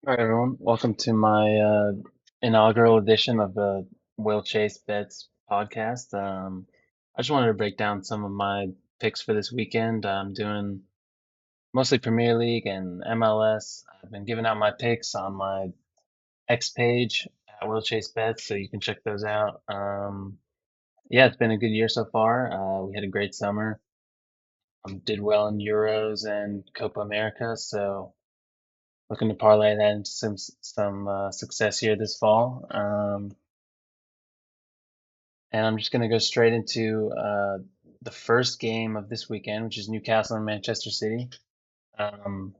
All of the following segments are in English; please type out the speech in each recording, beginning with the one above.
All right, everyone. Welcome to my inaugural edition of the Chace Bets podcast. I just wanted to break down some of my picks for this weekend. I'm doing mostly Premier League and MLS. I've been giving out my picks on my X page at Chase Bets, so you can check those out. Yeah, it's been a good year so far. We had a great summer. Did well in Euros and Copa America, so looking to parlay that into some success here this fall. And I'm just going to go straight into the first game of this weekend, which is Newcastle and Manchester City. Um,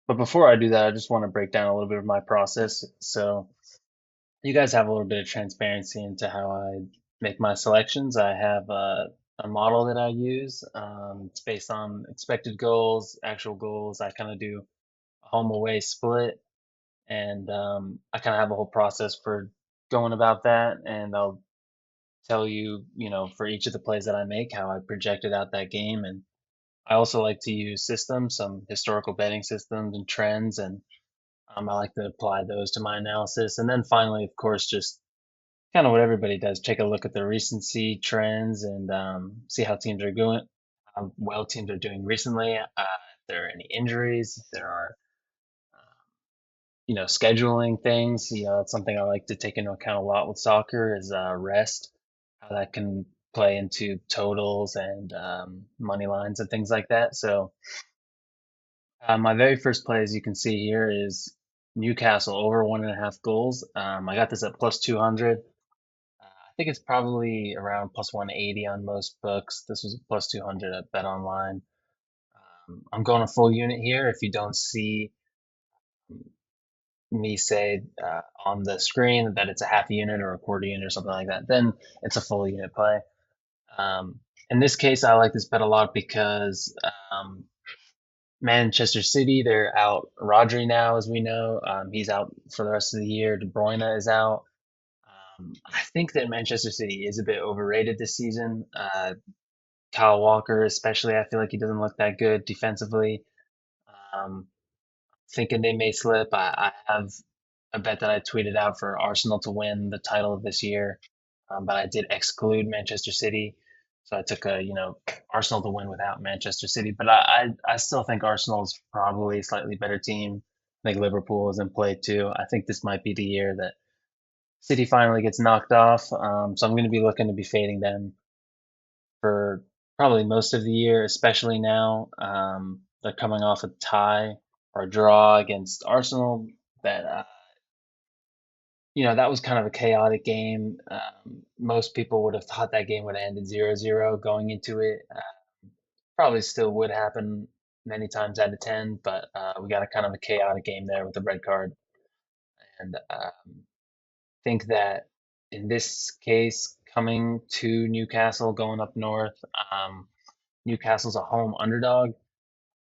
but before I do that, I just want to break down a little bit of my process. So you guys have a little bit of transparency into how I make my selections. I have a model that I use. It's based on expected goals, actual goals. I kind of do a home away split, and I kind of have a whole process for going about that. And I'll tell you, for each of the plays that I make, how I projected out that game. And I also like to use systems, some historical betting systems and trends, and I like to apply those to my analysis. And then finally, of course, just kind of what everybody does, take a look at the recency trends and see how teams are going, how well teams are doing recently, if there are any injuries, if there are, scheduling things. That's something I like to take into account a lot with soccer is rest, how that can play into totals and money lines and things like that. So my very first play, as you can see here, is Newcastle over 1.5 goals. I got this at plus 200. I think it's probably around plus 180 on most books. This was plus 200 at Bet Online. I'm going a full unit here. If you don't see me say on the screen that it's a half unit or a quarter unit or something like that, then it's a full unit play. Um, in this case, I like this bet a lot because Manchester City, they're out Rodri now, as we know. He's out for the rest of the year. De Bruyne is out. I think that Manchester City is a bit overrated this season. Kyle Walker, especially, I feel like he doesn't look that good defensively. Um, Thinking they may slip. I have a bet that I tweeted out for Arsenal to win the title of this year, but I did exclude Manchester City. So I took Arsenal to win without Manchester City. But I still think Arsenal is probably a slightly better team. I think Liverpool is in play too. I think this might be the year that City finally gets knocked off. So I'm going to be looking to be fading them for probably most of the year, especially now. They're coming off a tie or a draw against Arsenal that that was kind of a chaotic game. Most people would have thought that game would have ended 0-0 going into it. Probably still would happen many times out of 10, but we got a kind of a chaotic game there with the red card. And think that in this case, coming to Newcastle, going up north, Newcastle's a home underdog.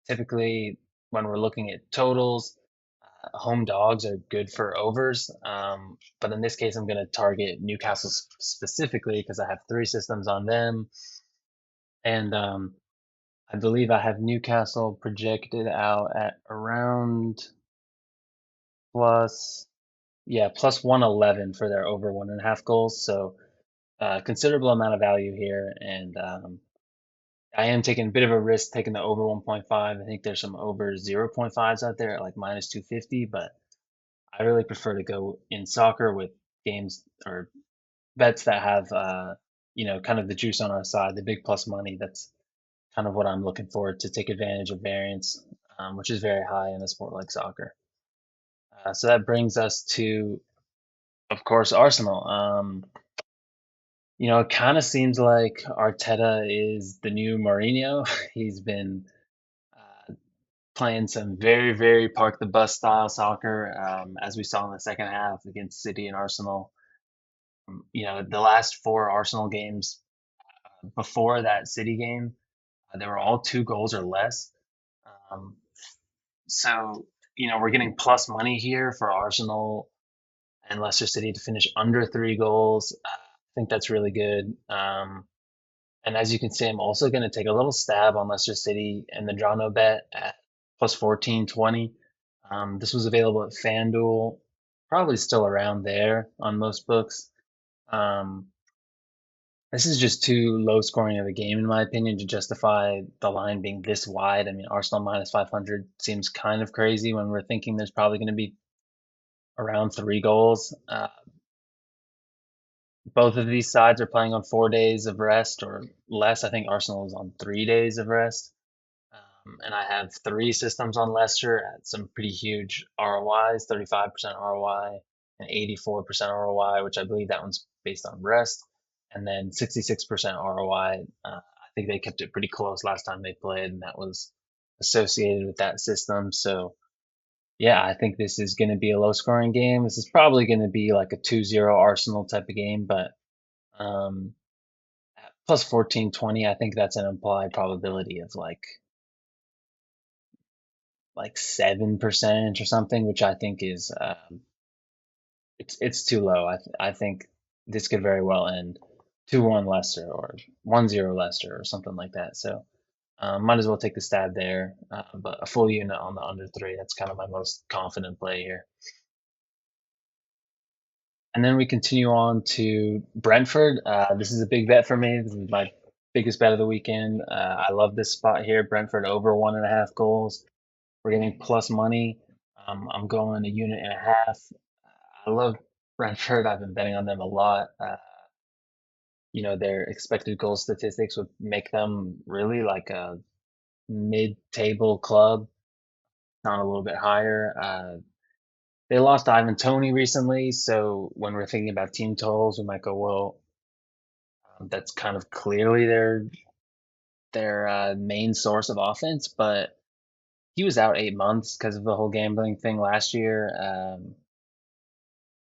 Typically, when we're looking at totals, home dogs are good for overs. But in this case, I'm going to target Newcastle specifically because I have three systems on them. And I believe I have Newcastle projected out at around plus, yeah, plus 111 for their over 1.5 goals. So considerable amount of value here. And I am taking a bit of a risk taking the over 1.5. I think there's some over 0.5s out there at like minus 250, but I really prefer to go in soccer with games or bets that have, kind of the juice on our side, the big plus money. That's kind of what I'm looking for to take advantage of variance, which is very high in a sport like soccer. So that brings us to, of course, Arsenal. It kind of seems like Arteta is the new Mourinho. He's been playing some very, very park the bus style soccer, as we saw in the second half against City and Arsenal. The last four Arsenal games before that City game, they were all 2 goals or less. Um, so, we're getting plus money here for Arsenal and Leicester City to finish under 3 goals. I think that's really good. And as you can see, I'm also going to take a little stab on Leicester City and the draw no bet at plus 1420. This was available at FanDuel, probably still around there on most books. Um, this is just too low scoring of a game, in my opinion, to justify the line being this wide. I mean, Arsenal minus 500 seems kind of crazy when we're thinking there's probably going to be around 3 goals. Both of these sides are playing on 4 days of rest or less. I think Arsenal is on 3 days of rest. And I have three systems on Leicester at some pretty huge ROIs, 35% ROI and 84% ROI, which I believe that one's based on rest. And then 66% ROI. I think they kept it pretty close last time they played, and that was associated with that system. So, yeah, I think this is going to be a low scoring game. This is probably going to be like a 2-0 Arsenal type of game, but um, plus 1420, I think that's an implied probability of like 7% or something, which I think is it's too low. I think this could very well end 2-1 Leicester or 1-0 Leicester or something like that. So might as well take the stab there. But a full unit on the under three, that's kind of my most confident play here. And then we continue on to Brentford. This is a big bet for me. This is my biggest bet of the weekend. I love this spot here. Brentford over 1.5 goals. We're getting plus money. I'm going a unit and a half. I love Brentford. I've been betting on them a lot. Their expected goal statistics would make them really like a mid-table club, not a little bit higher. They lost Ivan Toney recently, so when we're thinking about team totals, we might go, well, that's kind of clearly their main source of offense. But he was out 8 months because of the whole gambling thing last year.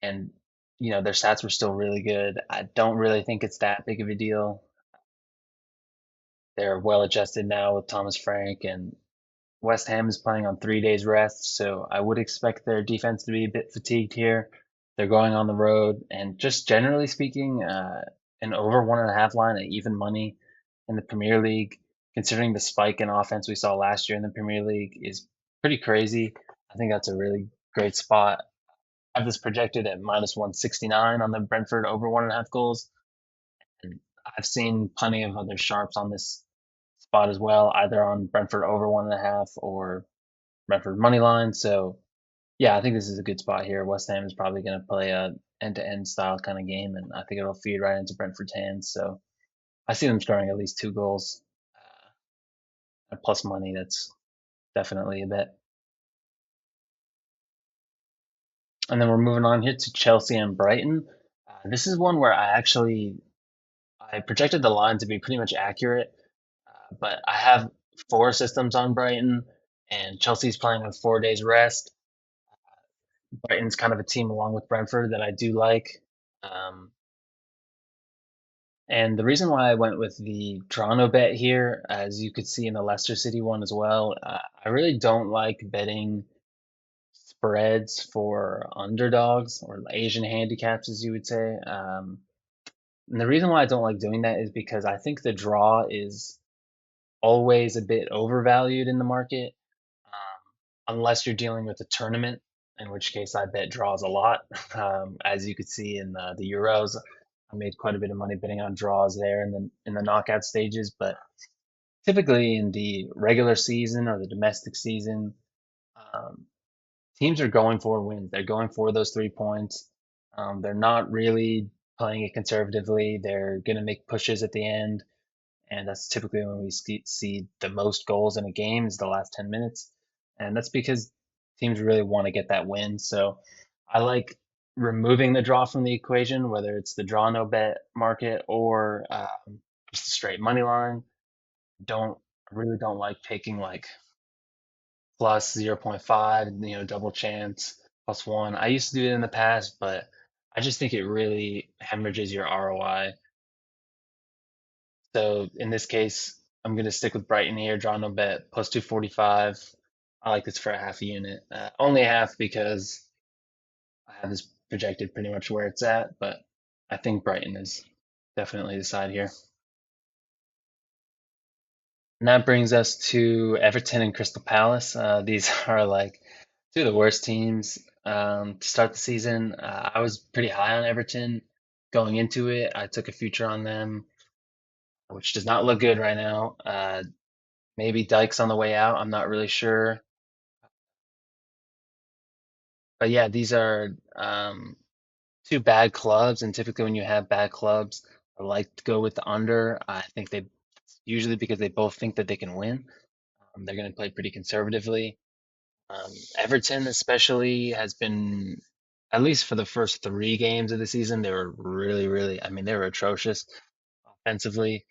And their stats were still really good. I don't really think it's that big of a deal. They're well adjusted now with Thomas Frank, and West Ham is playing on 3 days rest, so I would expect their defense to be a bit fatigued here. They're going on the road, and just generally speaking, an over 1.5 line at even money in the Premier League, considering the spike in offense we saw last year in the Premier League, is pretty crazy. I think that's a really great spot. I have this projected at minus 169 on the Brentford over 1.5 goals. And I've seen plenty of other sharps on this spot as well, either on Brentford over 1.5 or Brentford money line. So yeah, I think this is a good spot here. West Ham is probably going to play a end-to-end style kind of game, and I think it'll feed right into Brentford's hands. So I see them scoring at least 2 goals. At plus money, that's definitely a bet. And then we're moving on here to Chelsea and Brighton. This is one where I projected the line to be pretty much accurate, but I have four systems on Brighton, and Chelsea's playing with 4 days rest. Brighton's kind of a team along with Brentford that I do like. Um, and the reason why I went with the Toronto bet here, as you could see in the Leicester City one as well, I really don't like betting spreads for underdogs or Asian handicaps, as you would say. And the reason why I don't like doing that is because I think the draw is always a bit overvalued in the market, unless you're dealing with a tournament, in which case I bet draws a lot. As you could see in the Euros, I made quite a bit of money betting on draws there in the knockout stages. But typically in the regular season or the domestic season, um, teams are going for wins. They're going for those 3 points. They're not really playing it conservatively. They're going to make pushes at the end, and that's typically when we see the most goals in a game is the last 10 minutes. And that's because teams really want to get that win. So I like removing the draw from the equation, whether it's the draw no bet market or just a straight money line. Don't I really don't like taking like plus 0.5, double chance, plus one. I used to do it in the past, but I just think it really hemorrhages your ROI. So in this case, I'm going to stick with Brighton here, draw no bet, plus 245. I like this for a half a unit. Only a half because I have this projected pretty much where it's at, but I think Brighton is definitely the side here. And that brings us to Everton and Crystal Palace. These are like Two of the worst teams to start the season. I was pretty high on Everton going into it. I took a future on them, which does not look good right now. Maybe Dyke's on the way out. I'm not really sure. But yeah, these are two bad clubs, and typically when you have bad clubs, I like to go with the under. I think they usually because they both think that they can win. They're going to play pretty conservatively. Everton, especially, has been, at least for the first three games of the season, they were really, really, I mean, they were atrocious offensively.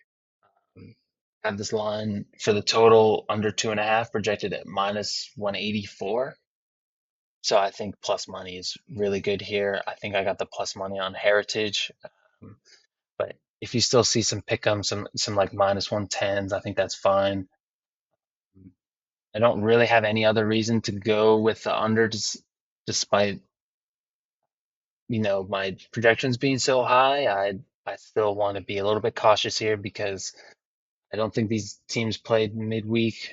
Um, have this line for the total under 2.5 projected at minus 184. So I think plus money is really good here. I think I got the plus money on Heritage. Um, but if you still see some pick'em, some like minus 110s, I think that's fine. I don't really have any other reason to go with the under, despite my projections being so high. I still want to be a little bit cautious here because I don't think these teams played midweek,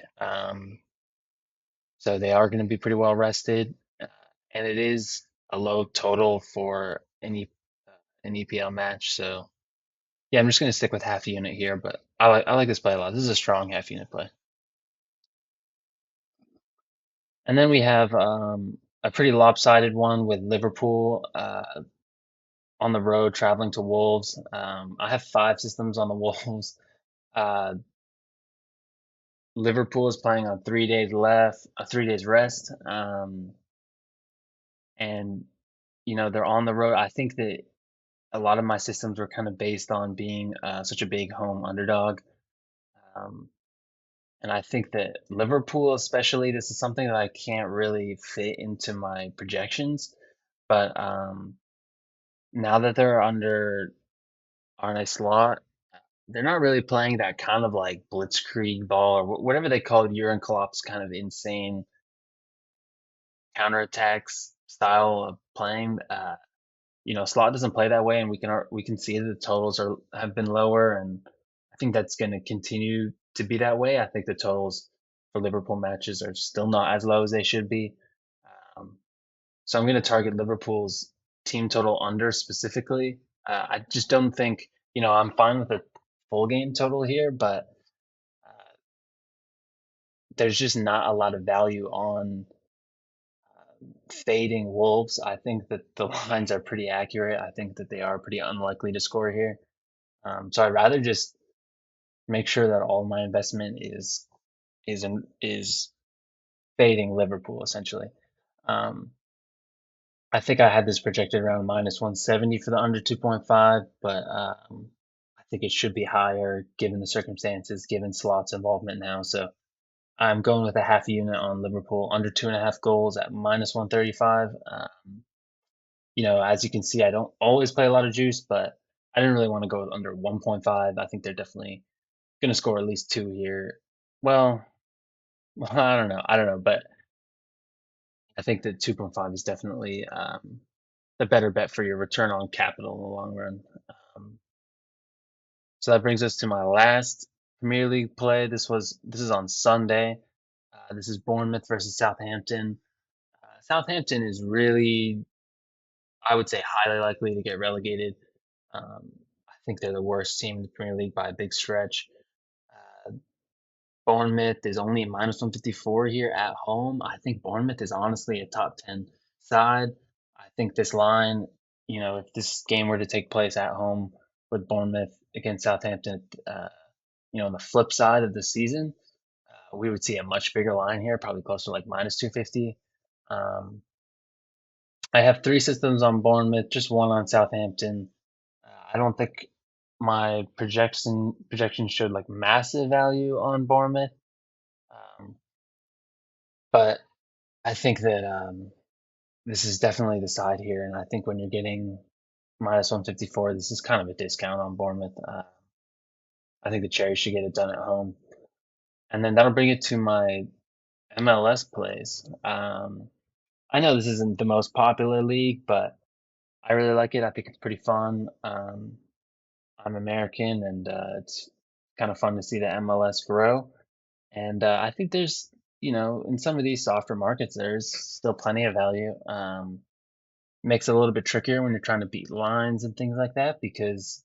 so they are going to be pretty well rested, and it is a low total for an EPL match. So yeah, I'm just going to stick with half unit here, but I like this play a lot. This is a strong half unit play. And then we have a pretty lopsided one with Liverpool on the road traveling to Wolves. I have five systems on the Wolves. Uh, Liverpool is playing on 3 days left, 3 days rest, and they're on the road. I think that a lot of my systems were kind of based on being such a big home underdog, um, and I think that Liverpool, especially, this is something that I can't really fit into my projections. But now that they're under Arne Slot, they're not really playing that kind of like blitzkrieg ball or whatever they call Jurgen Klopp's kind of insane counterattacks style of playing. Slot doesn't play that way, and we can see that the totals have been lower, and I think that's going to continue to be that way. I think the totals for Liverpool matches are still not as low as they should be. Um, so I'm going to target Liverpool's team total under specifically. I just don't think, I'm fine with a full game total here, but uh, there's just not a lot of value on fading Wolves. I think that the lines are pretty accurate. I think that they are pretty unlikely to score here. So I'd rather just make sure that all my investment is fading Liverpool essentially. Um, I think I had this projected around minus 170 for the under 2.5, but I think it should be higher given the circumstances, given Slot's involvement now. So I'm going with a half unit on Liverpool under 2.5 goals at minus 135. As you can see, I don't always play a lot of juice, but I didn't really want to go under 1.5. I think they're definitely going to score at least two here. Well, I don't know. I don't know, but I think that 2.5 is definitely the better bet for your return on capital in the long run. Um, so that brings us to my last Premier League play. This is on Sunday. This is Bournemouth versus Southampton. Southampton is really, I would say, highly likely to get relegated. I think they're the worst team in the Premier League by a big stretch. Uh, Bournemouth is only a minus 154 here at home. I think Bournemouth is honestly a top 10 side. I think this line, if this game were to take place at home with Bournemouth against Southampton, on the flip side of the season, we would see a much bigger line here, probably closer to like minus 250. Um, I have three systems on Bournemouth, just one on Southampton. I don't think my projection showed like massive value on Bournemouth, um, but I think that this is definitely the side here, and I think when you're getting minus 154, this is kind of a discount on Bournemouth. I think the Cherries should get it done at home, and then that'll bring it to my MLS plays. I know this isn't the most popular league, but I really like it. I think it's pretty fun. I'm American, and it's kind of fun to see the MLS grow. And I think in some of these softer markets, there's still plenty of value. Makes it a little bit trickier when you're trying to beat lines and things like that because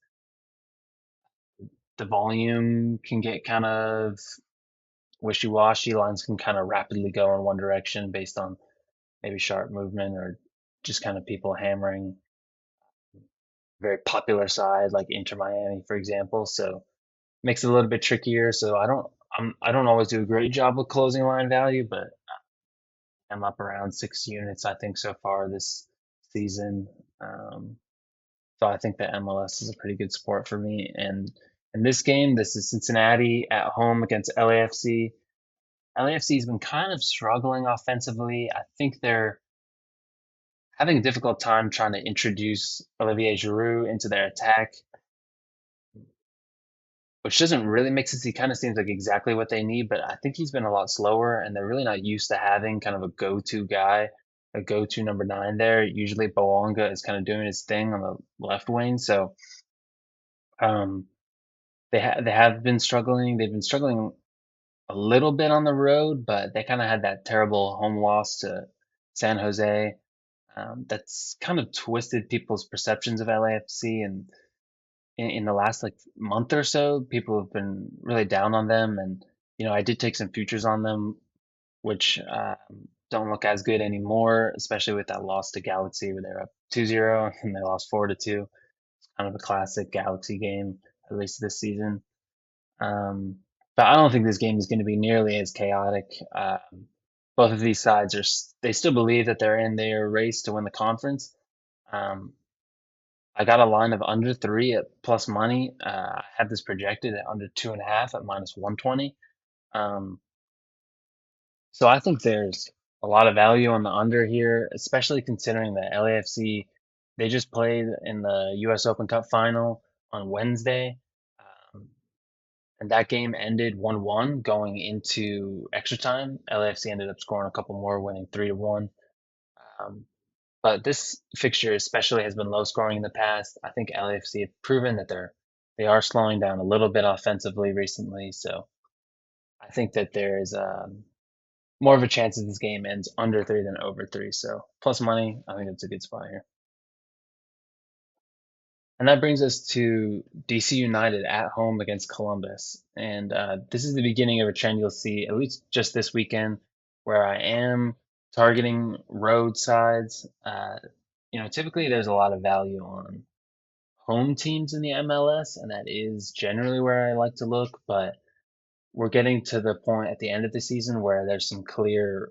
the volume can get kind of wishy-washy. Lines can kind of rapidly go in one direction based on maybe sharp movement or just kind of people hammering very popular side like Inter Miami, for example. So makes it a little bit trickier. So I don't always do a great job with closing line value, but I'm up around 6 units I think so far this season. Um, so I think that MLS is a pretty good sport for me. And in this game, this is Cincinnati at home against LAFC. LAFC has been kind of struggling offensively. I think they're having a difficult time trying to introduce Olivier Giroud into their attack, which doesn't really make sense. He kind of seems like exactly what they need, but I think he's been a lot slower, and they're really not used to having kind of a go-to guy, a go-to number nine there. Usually, Boanga is kind of doing his thing on the left wing, so um, they have been struggling. They've been struggling a little bit on the road, but they kind of had that terrible home loss to San Jose. That's kind of twisted people's perceptions of LAFC, and in the last like month or so, people have been really down on them. And I did take some futures on them, which don't look as good anymore, especially with that loss to Galaxy where they're up 2-0 and they lost 4-2. It's kind of a classic Galaxy game, at least this season. Um, but I don't think this game is going to be nearly as chaotic. Both of these sides they still believe that they're in their race to win the conference. Um, I got a line of under three at plus money. I had this projected at under 2.5 at minus 120. Um, so I think there's a lot of value on the under here, especially considering that LAFC, they just played in the US Open Cup final on Wednesday. Um, and that game ended 1-1 going into extra time. LAFC ended up scoring a couple more, winning 3-1. Um, But this fixture especially has been low scoring in the past. I think LAFC have proven that they are slowing down a little bit offensively recently. So I think that there is more of a chance that this game ends under three than over three. So plus money, I think it's a good spot here. And that brings us to DC United at home against Columbus. And this is the beginning of a trend you'll see, at least just this weekend, where I am targeting road sides. Typically there's a lot of value on home teams in the MLS, and that is generally where I like to look. But we're getting to the point at the end of the season where there's some clear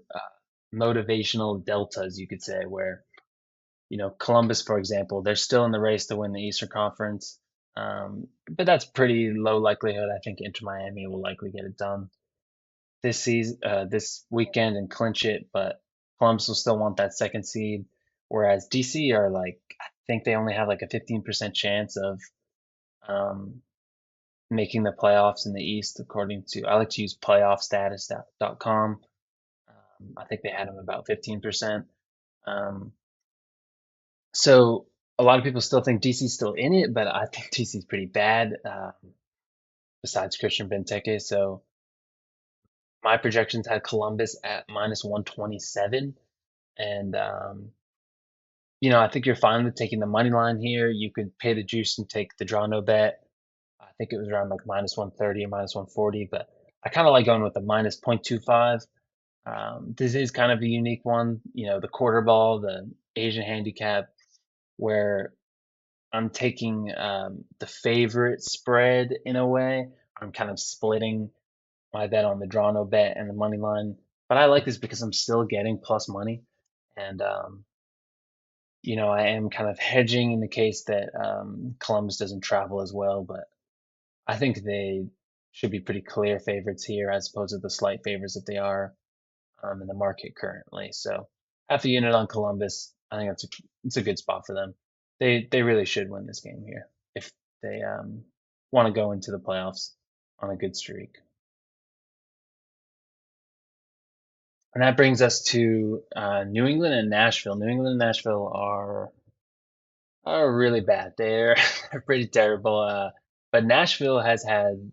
motivational deltas, you could say, where Columbus, for example, they're still in the race to win the Eastern Conference, but that's pretty low likelihood. I think Inter Miami will likely get it done this season, this weekend, and clinch it. But Columbus will still want that second seed, whereas DC are like, I think they only have like a 15% chance of um, making the playoffs in the East, according to, I like to use playoffstatus.com. I think they had them about 15%. Um, so a lot of people still think DC's still in it, but I think DC's pretty bad, besides Christian Benteke. So my projections had Columbus at minus 127. And, I think you're fine with taking the money line here. You could pay the juice and take the draw no bet. I think it was around like minus 130 or minus 140, but I kind of like going with the minus 0.25. This is kind of a unique one, the quarter ball, the Asian handicap, where I'm taking the favorite spread in a way. I'm kind of splitting my bet on the draw no bet and the money line. But I like this because I'm still getting plus money. And, I am kind of hedging in the case that Columbus doesn't travel as well. But I think they should be pretty clear favorites here as opposed to the slight favorites that they are in the market currently. So half a unit on Columbus, I think it's a good spot for them. They really should win this game here if they want to go into the playoffs on a good streak. And that brings us to New England and Nashville. New England and Nashville are really bad. They're they're pretty terrible. But Nashville has had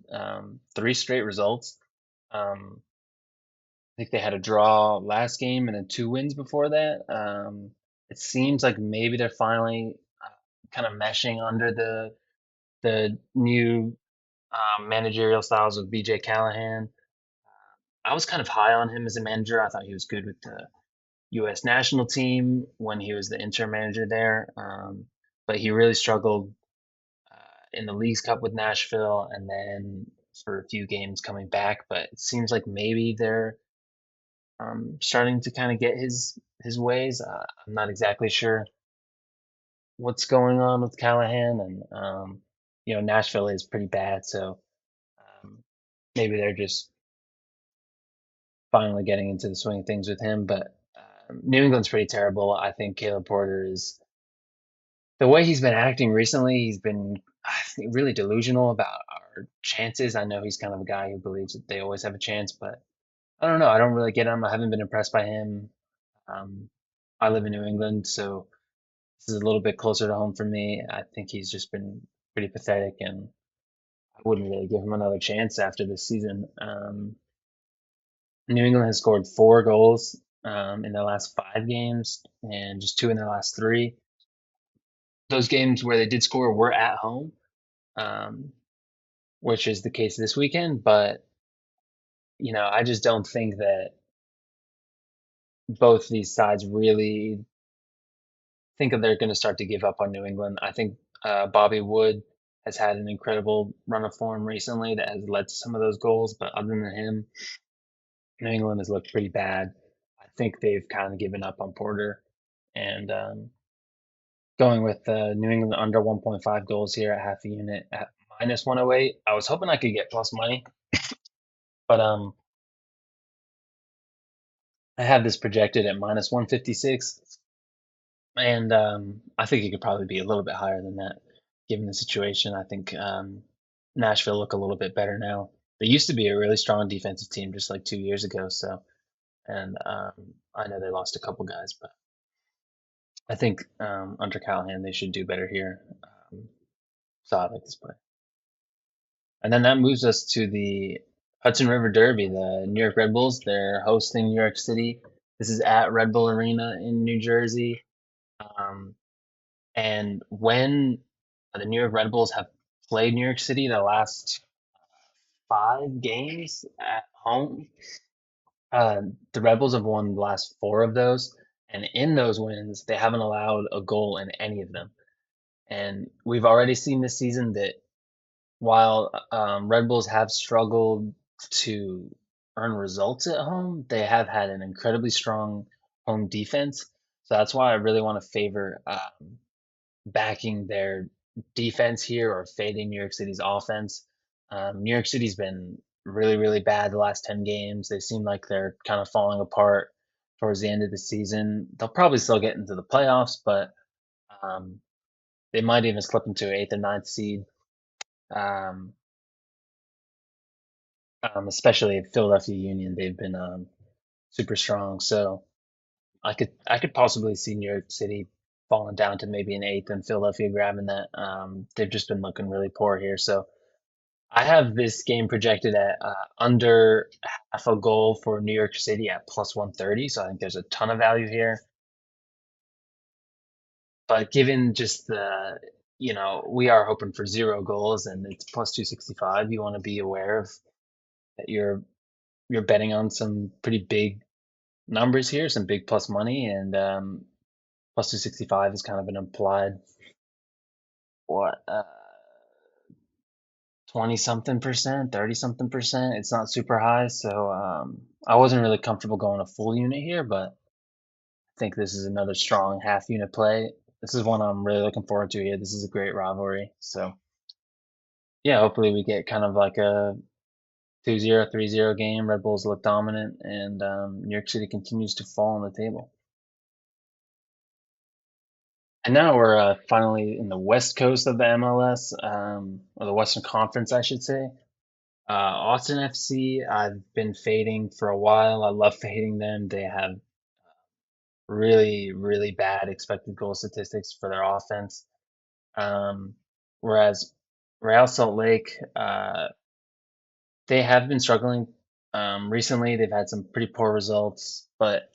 three straight results. Um, think they had a draw last game and then two wins before that. It seems like maybe they're finally kind of meshing under the new managerial styles of BJ Callahan. I was kind of high on him as a manager. I thought he was good with the U.S. national team when he was the interim manager there, but he really struggled in the Leagues Cup with Nashville, and then for a few games coming back. But it seems like maybe they're starting to kind of get his ways. I'm not exactly sure what's going on with Callahan, and Nashville is pretty bad, so um, maybe they're just finally getting into the swing of things with him. But New England's pretty terrible. I think Caleb Porter is the way he's been acting recently. He's been, I think, really delusional about our chances. I know he's kind of a guy who believes that they always have a chance, but I don't know. I don't really get him. I haven't been impressed by him. Um, I live in New England, so this is a little bit closer to home for me. I think he's just been pretty pathetic, and I wouldn't really give him another chance after this season. New England has scored 4 goals in their last 5 games and just two in their last three. Those games where they did score were at home, um, which is the case this weekend. But I just don't think that both these sides really think that they're going to start to give up on New England. I think Bobby Wood has had an incredible run of form recently that has led to some of those goals. But other than him, New England has looked pretty bad. I think they've kind of given up on Porter and going with New England under 1.5 goals here at half a unit at minus 108. I was hoping I could get plus money, but I have this projected at minus 156. And I think it could probably be a little bit higher than that, given the situation. I think Nashville look a little bit better now. They used to be a really strong defensive team just like 2 years ago. So, and I know they lost a couple guys, but I think under Callahan they should do better here. Um, so I like this play. And then that moves us to the Hudson River Derby. The New York Red Bulls, they're hosting New York City. This is at Red Bull Arena in New Jersey. Um, And when the New York Red Bulls have played New York City the last 5 games at home, the Red Bulls have won the last 4 of those. And in those wins, they haven't allowed a goal in any of them. And we've already seen this season that while Red Bulls have struggled to earn results at home, they have had an incredibly strong home defense. So that's why I really want to favor backing their defense here or fading New York City's offense. New York City's been really, really bad the last 10 games. They seem like they're kind of falling apart towards the end of the season. They'll probably still get into the playoffs, but um, they might even slip into eighth or ninth seed, um, especially Philadelphia Union. They've been super strong. So I could possibly see New York City falling down to maybe an eighth and Philadelphia grabbing that. They've just been looking really poor here. So I have this game projected at under half a goal for New York City at plus 130. So I think there's a ton of value here. But given just we are hoping for 0 goals and it's plus 265, you want to be aware of that you're betting on some pretty big numbers here, some big plus money, and plus 265 is kind of an implied what 20 something percent, 30 something percent. It's not super high, so I wasn't really comfortable going a full unit here, but I think this is another strong half unit play. This is one I'm really looking forward to here. This is a great rivalry. So yeah, hopefully we get kind of like a 2-0, 3-0 game. Red Bulls look dominant, and New York City continues to fall on the table. And now we're finally in the west coast of the MLS, or the Western Conference, I should say. Austin FC, I've been fading for a while. I love fading them. They have really, really bad expected goal statistics for their offense. Um, Whereas Real Salt Lake, they have been struggling Recently, they've had some pretty poor results, but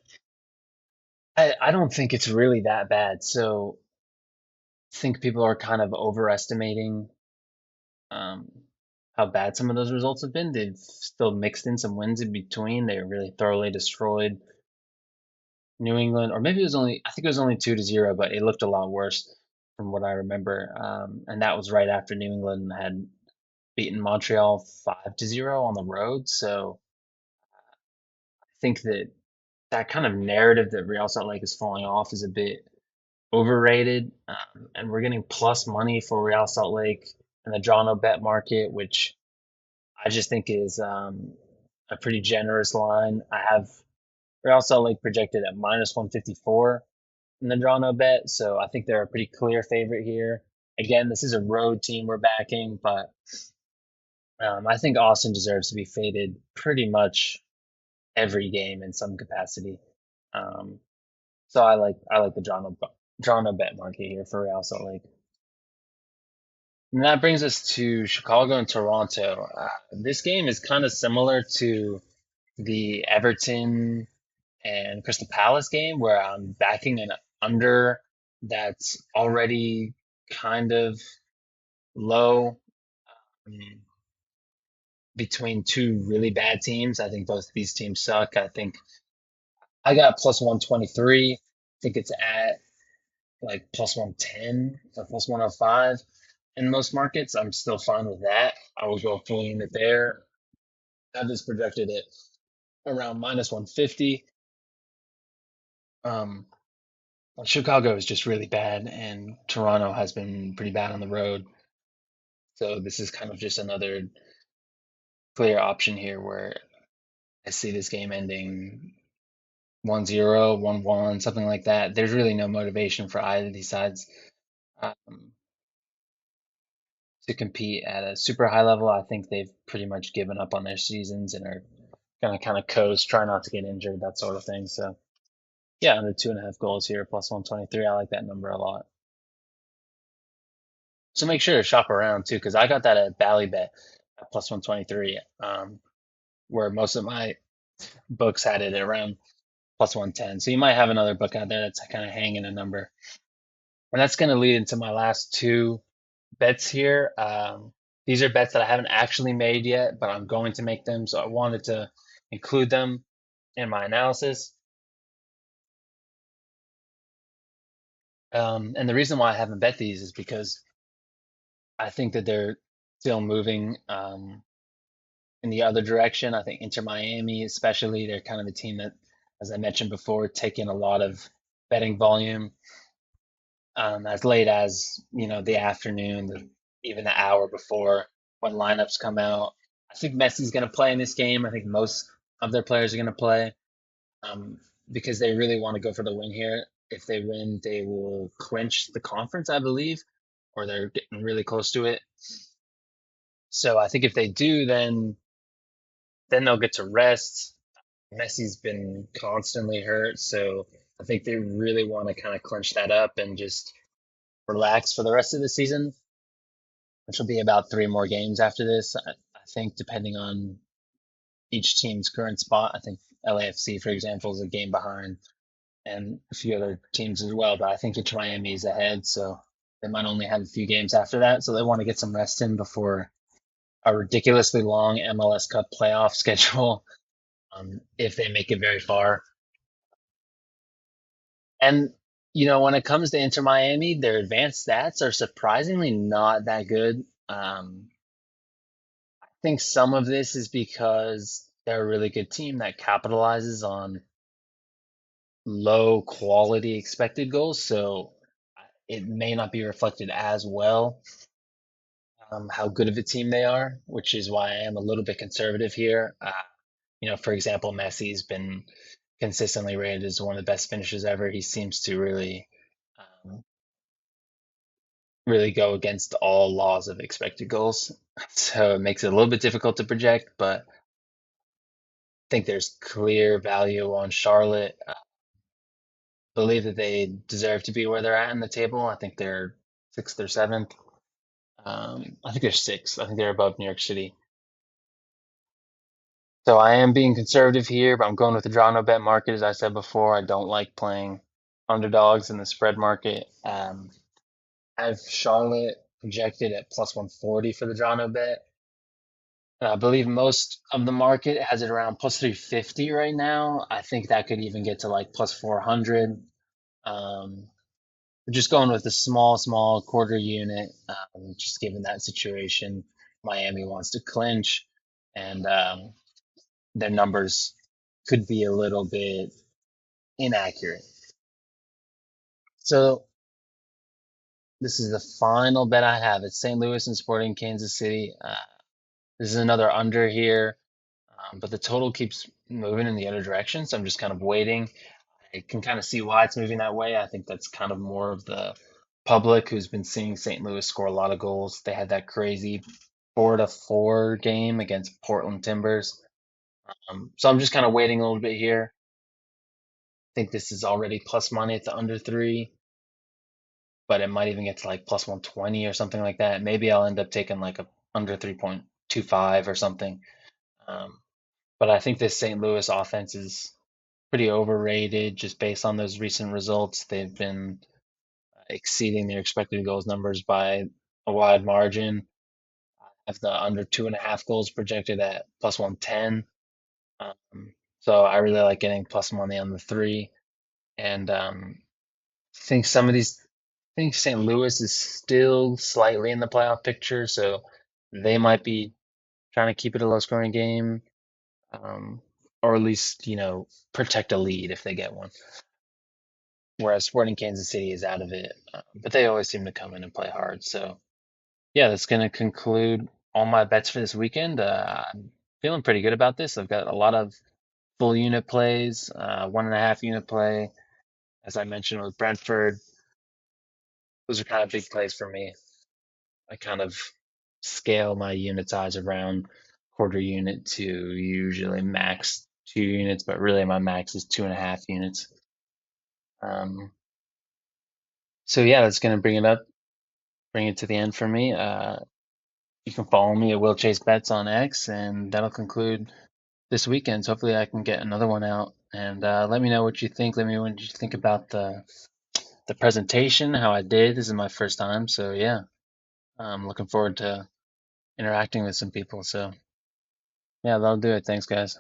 I don't think it's really that bad. So I think people are kind of overestimating um, how bad some of those results have been. They've still mixed in some wins in between. They really thoroughly destroyed New England, or maybe it was only, I think it was only 2-0, but it looked a lot worse from what I remember. And that was right after New England had beaten Montreal 5-0 on the road. So I think that that kind of narrative that Real Salt Lake is falling off is a bit overrated. And we're getting plus money for Real Salt Lake in the draw no bet market, which I just think is a pretty generous line. I have Real Salt Lake projected at minus 154 in the draw no bet, so I think they're a pretty clear favorite here. Again, this is a road team we're backing, but I think Austin deserves to be faded pretty much every game in some capacity. Um, so I like the draw no bet market here for Real Salt Lake. And that brings us to Chicago and Toronto. This game is kind of similar to the Everton and Crystal Palace game where I'm backing an under that's already kind of low um, between two really bad teams. I think both of these teams suck. I think I got plus 123. I think it's at like plus 110 or plus 105 in most markets. I'm still fine with that. I will go fully in it there. I've just projected it around minus 150. Um, Chicago is just really bad, and Toronto has been pretty bad on the road. So this is kind of just another clear option here where I see this game ending 1-0, 1-1, something like that. There's really no motivation for either of these sides um, to compete at a super high level. I think they've pretty much given up on their seasons and are going to kind of coast, try not to get injured, that sort of thing. So yeah, under 2.5 goals here, plus 123. I like that number a lot. So make sure to shop around too, because I got that at Ballybet at plus 123, where most of my books had it around plus 110. So you might have another book out there that's kind of hanging a number. And that's going to lead into my last two bets here. These are bets that I haven't actually made yet, but I'm going to make them. So I wanted to include them in my analysis. And the reason why I haven't bet these is because I think that they're still moving in the other direction. I think Inter Miami, especially, they're kind of a team that, as I mentioned before, taking a lot of betting volume as late as the afternoon, even the hour before when lineups come out. I think Messi's going to play in this game. I think most of their players are going to play um, because they really want to go for the win here. If they win, they will clinch the conference, I believe, or they're getting really close to it. So I think if they do, then they'll get to rest. Messi's been constantly hurt, so I think they really want to kind of clinch that up and just relax for the rest of the season, which will be about three more games after this. I think, depending on each team's current spot. I think LAFC, for example, is a game behind, and a few other teams as well. But I think Inter Miami is ahead, so they might only have a few games after that. So they want to get some rest in before a ridiculously long MLS Cup playoff schedule, if they make it very far. And when it comes to Inter Miami, their advanced stats are surprisingly not that good. I think some of this is because they're a really good team that capitalizes on low quality expected goals, so it may not be reflected as well how good of a team they are, which is why I am a little bit conservative here. For example, Messi's been consistently rated as one of the best finishers ever. He seems to um, really go against all laws of expected goals. So it makes it a little bit difficult to project, but I think there's clear value on Charlotte. Believe that they deserve to be where they're at in the table. I think they're sixth or seventh. I think they're sixth. I think they're above New York City. So I am being conservative here, but I'm going with the draw no bet market. As I said before, I don't like playing underdogs in the spread market. I have Charlotte projected at plus 140 for the draw no bet. And I believe most of the market has it around plus 350 right now. I think that could even get to like plus 400. We're just going with a small quarter unit, just given that situation. Miami wants to clinch, and their numbers could be a little bit inaccurate. So this is the final bet I have. It's St. Louis and Sporting Kansas City. This is another under here, but the total keeps moving in the other direction, so I'm just kind of waiting. I can kind of see why it's moving that way. I think that's kind of more of the public who's been seeing St. Louis score a lot of goals. They had that crazy 4-4 game against Portland Timbers. So I'm just kind of waiting a little bit here. I think this is already plus money at the under three, but it might even get to like plus 120 or something like that. Maybe I'll end up taking like a under 3.25 or something. Um, but I think this St. Louis offense is pretty overrated just based on those recent results. They've been exceeding their expected goals numbers by a wide margin. I have the under 2.5 goals projected at plus 110. So I really like getting plus money on the three. And think some of these, I think St. Louis is still slightly in the playoff picture, so they might be trying to keep it a low scoring game, um, or at least, protect a lead if they get one. Whereas Sporting Kansas City is out of it, but they always seem to come in and play hard. So yeah, that's going to conclude all my bets for this weekend. I'm feeling pretty good about this. I've got a lot of full unit plays, 1.5 unit play, as I mentioned with Brentford. Those are kind of big plays for me. I kind of scale my unit size around quarter unit to usually max 2 units, but really my max is 2.5 units. Um, so yeah, that's going to bring it to the end for me. You can follow me at Will Chase Bets on X, and that'll conclude this weekend. So hopefully I can get another one out. And let me know what you think. Let me know what you think about the presentation, how I did. This is my first time, so yeah, I'm looking forward to interacting with some people. So yeah, that'll do it. Thanks, guys.